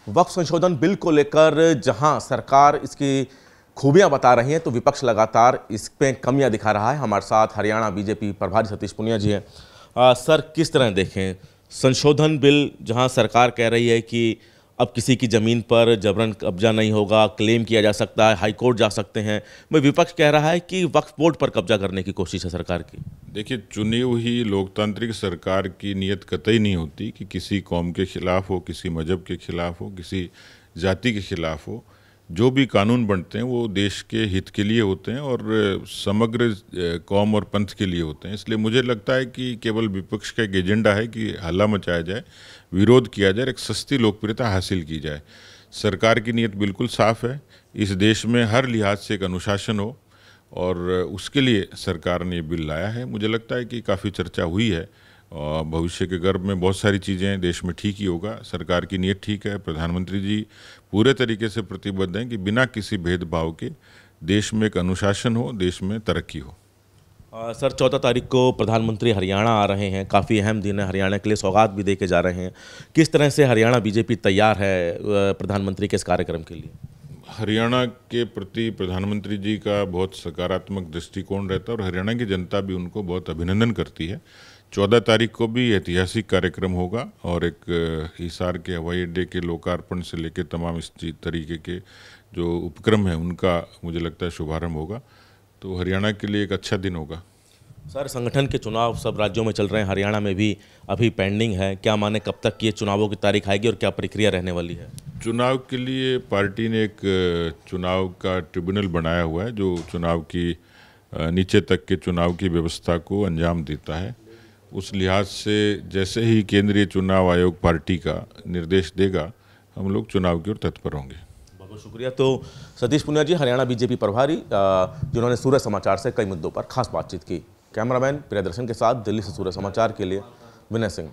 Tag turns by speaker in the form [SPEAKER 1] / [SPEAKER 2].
[SPEAKER 1] वक्फ संशोधन बिल को लेकर जहां सरकार इसकी खूबियां बता रही है तो विपक्ष लगातार इस पे कमियां दिखा रहा है। हमारे साथ हरियाणा बीजेपी प्रभारी सतीश पुनिया जी हैं। सर, किस तरह देखें संशोधन बिल, जहां सरकार कह रही है कि अब किसी की ज़मीन पर जबरन कब्जा नहीं होगा, क्लेम किया जा सकता है, हाई कोर्ट जा सकते हैं, वह विपक्ष कह रहा है कि वक्फ बोर्ड पर कब्जा करने की कोशिश है सरकार की।
[SPEAKER 2] देखिए, चुनी हुई लोकतांत्रिक सरकार की नीयत कतई नहीं होती कि किसी कौम के खिलाफ हो, किसी मजहब के खिलाफ हो, किसी जाति के खिलाफ हो। जो भी कानून बनते हैं वो देश के हित के लिए होते हैं और समग्र कौम और पंथ के लिए होते हैं। इसलिए मुझे लगता है कि केवल विपक्ष का एक एजेंडा है कि हल्ला मचाया जाए, विरोध किया जाए, एक सस्ती लोकप्रियता हासिल की जाए। सरकार की नीयत बिल्कुल साफ है, इस देश में हर लिहाज से एक अनुशासन हो और उसके लिए सरकार ने ये बिल लाया है। मुझे लगता है कि काफ़ी चर्चा हुई है और भविष्य के गर्भ में बहुत सारी चीज़ें देश में ठीक ही होगा। सरकार की नीयत ठीक है, प्रधानमंत्री जी पूरे तरीके से प्रतिबद्ध हैं कि बिना किसी भेदभाव के देश में एक अनुशासन हो, देश में तरक्की हो।
[SPEAKER 1] सर, 14 तारीख को प्रधानमंत्री हरियाणा आ रहे हैं, काफ़ी अहम दिन है, हरियाणा के लिए सौगात भी दे के जा रहे हैं। किस तरह से हरियाणा बीजेपी तैयार है प्रधानमंत्री के इस कार्यक्रम के लिए?
[SPEAKER 2] हरियाणा के प्रति प्रधानमंत्री जी का बहुत सकारात्मक दृष्टिकोण रहता है और हरियाणा की जनता भी उनको बहुत अभिनंदन करती है। 14 तारीख को भी ऐतिहासिक कार्यक्रम होगा और एक हिसार के हवाई अड्डे के लोकार्पण से लेकर तमाम इस तरीके के जो उपक्रम हैं उनका मुझे लगता है शुभारंभ होगा। तो हरियाणा के लिए एक अच्छा दिन होगा।
[SPEAKER 1] सर, संगठन के चुनाव सब राज्यों में चल रहे हैं, हरियाणा में भी अभी पेंडिंग है। क्या माने कब तक ये चुनावों की तारीख आएगी और क्या प्रक्रिया रहने वाली है?
[SPEAKER 2] चुनाव के लिए पार्टी ने एक चुनाव का ट्रिब्यूनल बनाया हुआ है जो चुनाव की नीचे तक के चुनाव की व्यवस्था को अंजाम देता है। उस लिहाज से जैसे ही केंद्रीय चुनाव आयोग पार्टी का निर्देश देगा, हम लोग चुनाव की ओर तत्पर होंगे।
[SPEAKER 1] बहुत बहुत शुक्रिया। तो सतीश पुनिया जी, हरियाणा बीजेपी प्रभारी, जिन्होंने सूर्य समाचार से कई मुद्दों पर खास बातचीत की। कैमरामैन प्रियदर्शन के साथ दिल्ली से सूर्य समाचार के लिए विनय सिंह।